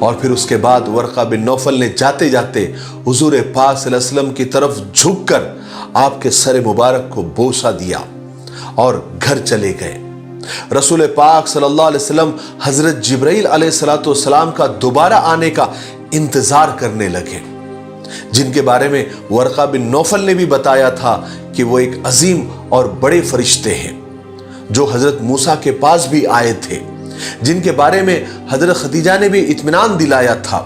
اور پھر اس کے بعد ورقہ بن نوفل نے جاتے جاتے حضور پاک صلی اللہ علیہ وسلم کی طرف جھک کر آپ کے سر مبارک کو بوسہ دیا اور گھر چلے گئے۔ رسول پاک صلی اللہ علیہ وسلم حضرت جبرائیل علیہ السلام کا دوبارہ آنے کا انتظار کرنے لگے، جن کے بارے میں ورقہ بن نوفل نے بھی بتایا تھا کہ وہ ایک عظیم اور بڑے فرشتے ہیں جو حضرت موسیٰ کے پاس بھی آئے تھے، جن کے بارے میں حضرت خدیجہ نے بھی اطمینان دلایا تھا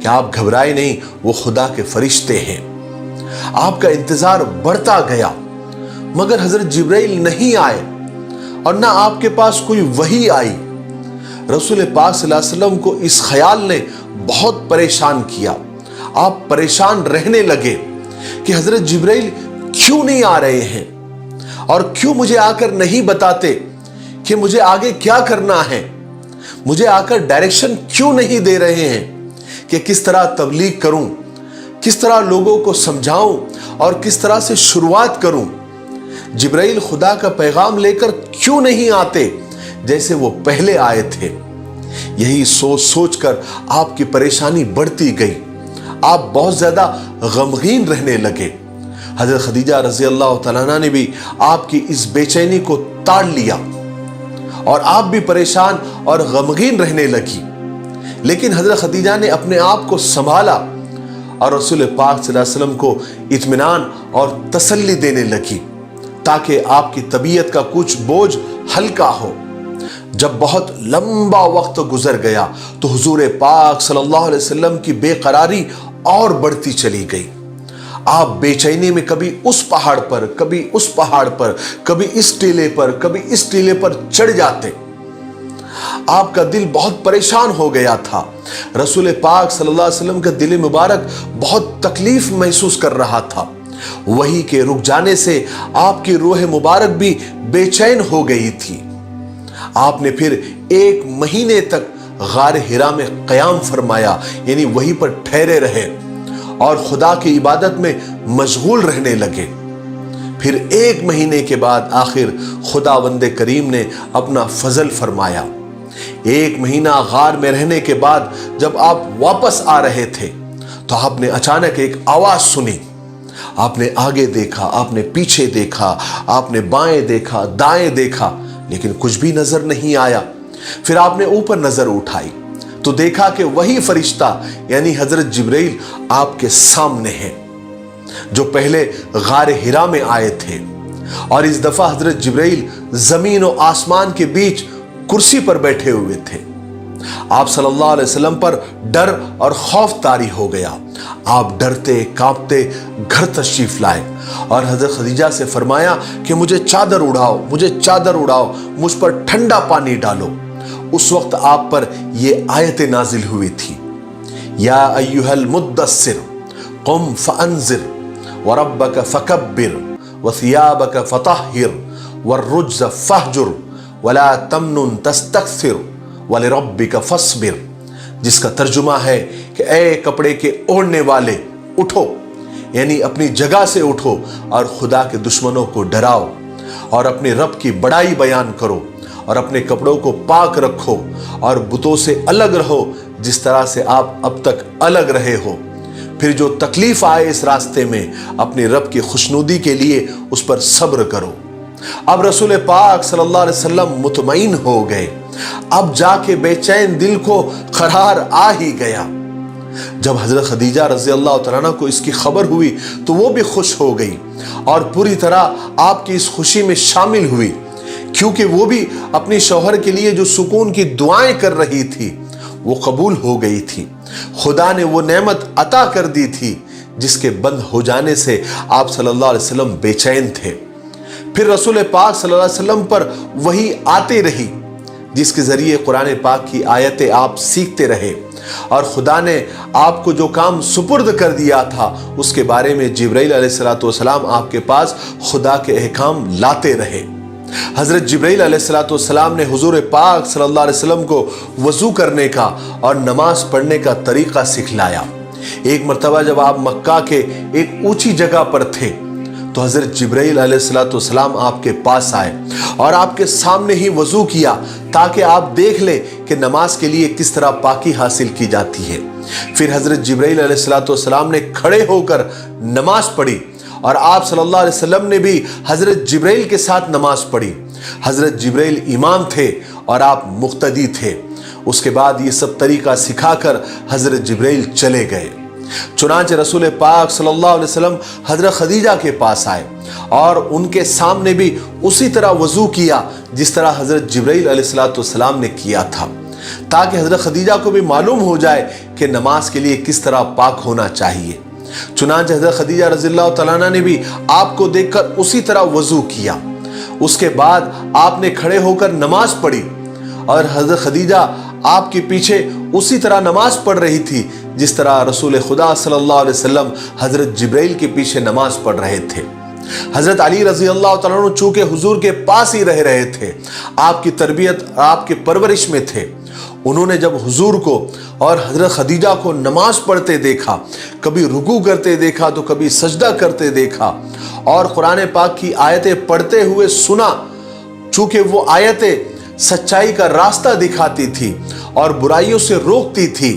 کہ آپ گھبرائے نہیں، وہ خدا کے فرشتے ہیں۔ آپ کا انتظار بڑھتا گیا مگر حضرت جبرائیل نہیں آئے اور نہ آپ کے پاس کوئی وحی آئی۔ رسول پاک صلی اللہ علیہ وسلم کو اس خیال نے بہت پریشان کیا۔ آپ پریشان رہنے لگے کہ حضرت جبرائیل کیوں نہیں آ رہے ہیں اور کیوں مجھے آ کر نہیں بتاتے کہ مجھے آگے کیا کرنا ہے، مجھے آ کر ڈائریکشن کیوں نہیں دے رہے ہیں کہ کس طرح تبلیغ کروں، کس طرح لوگوں کو سمجھاؤں اور کس طرح سے شروعات کروں۔ جبرائیل خدا کا پیغام لے کر کیوں نہیں آتے جیسے وہ پہلے آئے تھے؟ یہی سوچ سوچ کر آپ کی پریشانی بڑھتی گئی، آپ بہت زیادہ غمگین رہنے لگے۔ حضرت خدیجہ رضی اللہ تعالیٰ عنہ نے بھی آپ کی اس بے چینی کو تاڑ لیا اور آپ بھی پریشان اور غمگین رہنے لگی، لیکن حضرت خدیجہ نے اپنے آپ کو سنبھالا اور رسول پاک صلی اللہ علیہ وسلم کو اطمینان اور تسلی دینے لگی تاکہ آپ کی طبیعت کا کچھ بوجھ ہلکا ہو۔ جب بہت لمبا وقت گزر گیا تو حضور پاک صلی اللہ علیہ وسلم کی بے قراری اور بڑھتی چلی گئی۔ آپ بے چینی میں کبھی اس پہاڑ پر، کبھی اس پہاڑ پر، کبھی اس ٹیلے پر، کبھی اس ٹیلے پر چڑھ جاتے۔ آپ کا دل بہت پریشان ہو گیا تھا۔ رسول پاک صلی اللہ علیہ وسلم کا دل مبارک بہت تکلیف محسوس کر رہا تھا۔ وحی کے رک جانے سے آپ کی روح مبارک بھی بے چین ہو گئی تھی۔ آپ نے پھر 1 مہینے تک غار حرا میں قیام فرمایا، یعنی وہیں پر ٹھہرے رہے اور خدا کی عبادت میں مشغول رہنے لگے۔ پھر 1 مہینے کے بعد آخر خداوند کریم نے اپنا فضل فرمایا۔ 1 مہینہ غار میں رہنے کے بعد جب آپ واپس آ رہے تھے تو آپ نے اچانک ایک آواز سنی۔ آپ نے آگے دیکھا، آپ نے پیچھے دیکھا، آپ نے بائیں دیکھا، دائیں دیکھا، لیکن کچھ بھی نظر نہیں آیا۔ پھر آپ نے اوپر نظر اٹھائی تو دیکھا کہ وہی فرشتہ یعنی حضرت جبرائیل آپ کے سامنے ہیں جو پہلے غار حرا میں آئے تھے، اور اس دفعہ حضرت جبرائیل زمین و آسمان کے بیچ کرسی پر بیٹھے ہوئے تھے۔ آپ صلی اللہ علیہ وسلم پر ڈر اور خوف طاری ہو گیا۔ آپ ڈرتے کانپتے گھر تشریف لائے اور حضرت خدیجہ سے فرمایا کہ مجھے چادر اڑاؤ، مجھے چادر اڑاؤ، مجھ پر ٹھنڈا پانی ڈالو۔ اس وقت آپ پر یہ آیت نازل ہوئی تھی، یا ایھا المدثر قم فانذر وربک فکبر وثیابک فطہر والرجز فہجر ولا تمنن تستکثر وَلِرَبِّكَ فَاصْبِرْ، جس کا ترجمہ ہے کہ اے کپڑے کے اوڑھنے والے اٹھو، یعنی اپنی جگہ سے اٹھو اور خدا کے دشمنوں کو ڈراؤ اور اپنے رب کی بڑائی بیان کرو اور اپنے کپڑوں کو پاک رکھو اور بتوں سے الگ رہو جس طرح سے آپ اب تک الگ رہے ہو۔ پھر جو تکلیف آئے اس راستے میں اپنے رب کی خوشنودی کے لیے اس پر صبر کرو۔ اب رسول پاک صلی اللہ علیہ وسلم مطمئن ہو گئے۔ اب جا کے بے چین دل کو قرار آ ہی گیا۔ جب حضرت خدیجہ رضی اللہ تعالیٰ عنہ کو اس کی خبر ہوئی تو وہ بھی خوش ہو گئی اور پوری طرح آپ کی اس خوشی میں شامل ہوئی، کیونکہ وہ بھی اپنی شوہر کے لیے جو سکون کی دعائیں کر رہی تھی وہ قبول ہو گئی تھی۔ خدا نے وہ نعمت عطا کر دی تھی جس کے بند ہو جانے سے آپ صلی اللہ علیہ وسلم بے چین تھے۔ پھر رسول پاک صلی اللہ علیہ وسلم پر وحی آتے رہی جس کے ذریعے قرآن پاک کی آیتیں آپ سیکھتے رہے، اور خدا نے آپ کو جو کام سپرد کر دیا تھا اس کے بارے میں جبرائیل علیہ السلام آپ کے پاس خدا کے احکام لاتے رہے۔ حضرت جبرائیل علیہ السلام نے حضور پاک صلی اللہ علیہ وسلم کو وضو کرنے کا اور نماز پڑھنے کا طریقہ سکھلایا۔ ایک مرتبہ جب آپ مکہ کے ایک اونچی جگہ پر تھے تو حضرت جبرائیل علیہ السلام آپ کے پاس آئے اور آپ کے سامنے ہی وضو کیا تاکہ آپ دیکھ لیں کہ نماز کے لیے کس طرح پاکی حاصل کی جاتی ہے۔ پھر حضرت جبرائیل علیہ السلام نے کھڑے ہو کر نماز پڑھی اور آپ صلی اللہ علیہ وسلم نے بھی حضرت جبرائیل کے ساتھ نماز پڑھی۔ حضرت جبرائیل امام تھے اور آپ مقتدی تھے۔ اس کے بعد یہ سب طریقہ سکھا کر حضرت جبرائیل چلے گئے۔ چنانچہ رسول پاک صلی اللہ علیہ وسلم حضرت خدیجہ کے پاس آئے اور ان کے سامنے بھی اسی طرح وضو کیا جس طرح حضرت جبرائیل علیہ السلام نے کیا تھا، تاکہ حضرت خدیجہ کو بھی معلوم ہو جائے کہ نماز کے لیے کس طرح پاک ہونا چاہیے۔ چنانچہ حضرت خدیجہ رضی اللہ تعالیٰ عنہ نے بھی آپ کو دیکھ کر اسی طرح وضو کیا۔ اس کے بعد آپ نے کھڑے ہو کر نماز پڑھی اور حضرت خدیجہ آپ کے پیچھے اسی طرح نماز پڑھ رہی تھی جس طرح رسول خدا صلی اللہ علیہ وسلم حضرت جبرائیل کے پیچھے نماز پڑھ رہے تھے۔ حضرت علی رضی اللہ تعالیٰ عنہ چونکہ حضور کے پاس ہی رہ رہے تھے، آپ کی تربیت آپ کے پرورش میں تھے، انہوں نے جب حضور کو اور حضرت خدیجہ کو نماز پڑھتے دیکھا، کبھی رکوع کرتے دیکھا تو کبھی سجدہ کرتے دیکھا اور قرآن پاک کی آیتیں پڑھتے ہوئے سنا، چونکہ وہ آیتیں سچائی کا راستہ دکھاتی تھی اور برائیوں سے روکتی تھی۔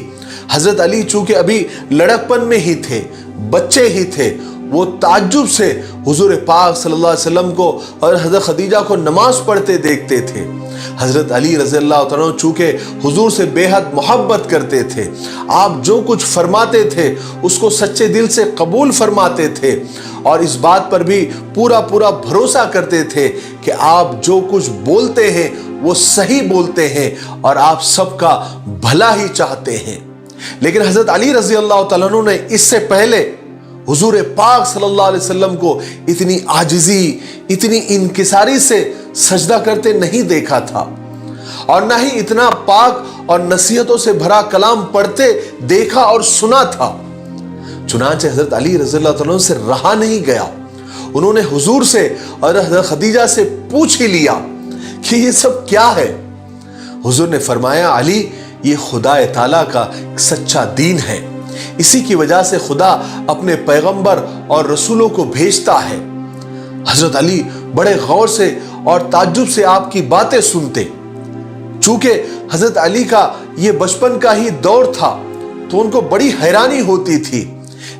حضرت علی چونکہ ابھی لڑکپن میں ہی تھے، بچے ہی تھے، وہ تعجب سے حضور پاک صلی اللہ علیہ وسلم کو اور حضرت خدیجہ کو نماز پڑھتے دیکھتے تھے۔ حضرت علی رضی اللہ تعالیٰ عنہ چونکہ حضور سے بے حد محبت کرتے تھے، آپ جو کچھ فرماتے تھے اس کو سچے دل سے قبول فرماتے تھے اور اس بات پر بھی پورا بھروسہ کرتے تھے کہ آپ جو کچھ بولتے ہیں وہ صحیح بولتے ہیں اور آپ سب کا بھلا ہی چاہتے ہیں۔ لیکن حضرت علی رضی اللہ تعالیٰ عنہ نے اس سے پہلے حضور پاک صلی اللہ علیہ وسلم کو اتنی عاجزی، اتنی انکساری سے سجدہ کرتے نہیں دیکھا تھا اور نہ ہی اتنا پاک اور نصیحتوں سے بھرا کلام پڑھتے دیکھا اور سنا تھا۔ چنانچہ حضرت علی رضی اللہ تعالیٰ عنہ سے رہا نہیں گیا، انہوں نے حضور سے اور حضرت خدیجہ سے پوچھ ہی لیا کہ یہ سب کیا ہے۔ حضور نے فرمایا، علی یہ خدا تعالیٰ کا سچا دین ہے، اسی کی وجہ سے خدا اپنے پیغمبر اور رسولوں کو بھیجتا ہے۔ حضرت علی بڑے غور سے اور تعجب سے آپ کی باتیں سنتے، چونکہ حضرت علی کا یہ بچپن کا ہی دور تھا تو ان کو بڑی حیرانی ہوتی تھی،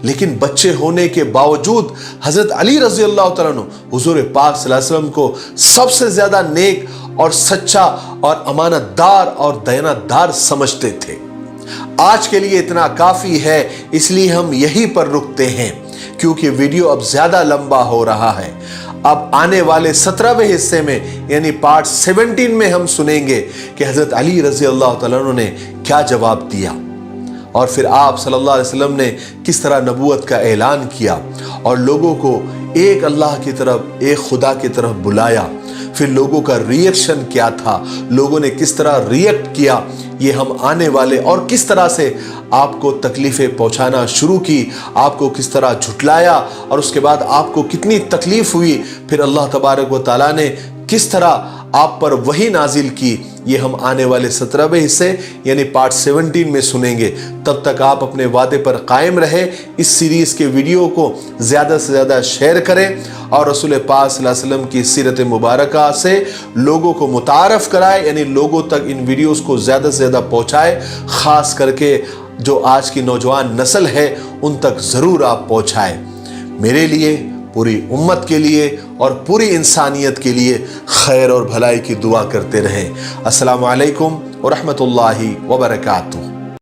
لیکن بچے ہونے کے باوجود حضرت علی رضی اللہ تعالیٰ عنہ حضور پاک صلی اللہ علیہ وسلم کو سب سے زیادہ نیک اور سچا اور امانت دار اور دیانت دار سمجھتے تھے۔ آج کے لیے اتنا کافی ہے، اس لیے ہم یہیں پر رکتے ہیں کیونکہ ویڈیو اب زیادہ لمبا ہو رہا ہے۔ اب آنے والے 17ویں حصے میں یعنی پارٹ 17 میں ہم سنیں گے کہ حضرت علی رضی اللہ تعالیٰ عنہ نے کیا جواب دیا اور پھر آپ صلی اللہ علیہ وسلم نے کس طرح نبوت کا اعلان کیا اور لوگوں کو ایک اللہ کی طرف، ایک خدا کی طرف بلایا۔ پھر لوگوں کا ریئیکشن کیا تھا، لوگوں نے کس طرح ریئیکٹ کیا، یہ ہم آنے والے، اور کس طرح سے آپ کو تکلیفیں پہنچانا شروع کی، آپ کو کس طرح جھٹلایا اور اس کے بعد آپ کو کتنی تکلیف ہوئی، پھر اللہ تبارک و تعالیٰ نے کس طرح آپ پر وحی نازل کی، یہ ہم آنے والے 17ویں حصے یعنی پارٹ 17 میں سنیں گے۔ تب تک آپ اپنے وعدے پر قائم رہے، اس سیریز کے ویڈیو کو زیادہ سے زیادہ شیئر کریں اور رسول پاک صلی اللہ علیہ وسلم کی سیرت مبارکہ سے لوگوں کو متعارف کرائے، یعنی لوگوں تک ان ویڈیوز کو زیادہ سے زیادہ پہنچائے، خاص کر کے جو آج کی نوجوان نسل ہے ان تک ضرور آپ پہنچائیں۔ میرے لیے، پوری امت کے لیے اور پوری انسانیت کے لیے خیر اور بھلائی کی دعا کرتے رہیں۔ السلام علیکم ورحمۃ اللہ وبرکاتہ۔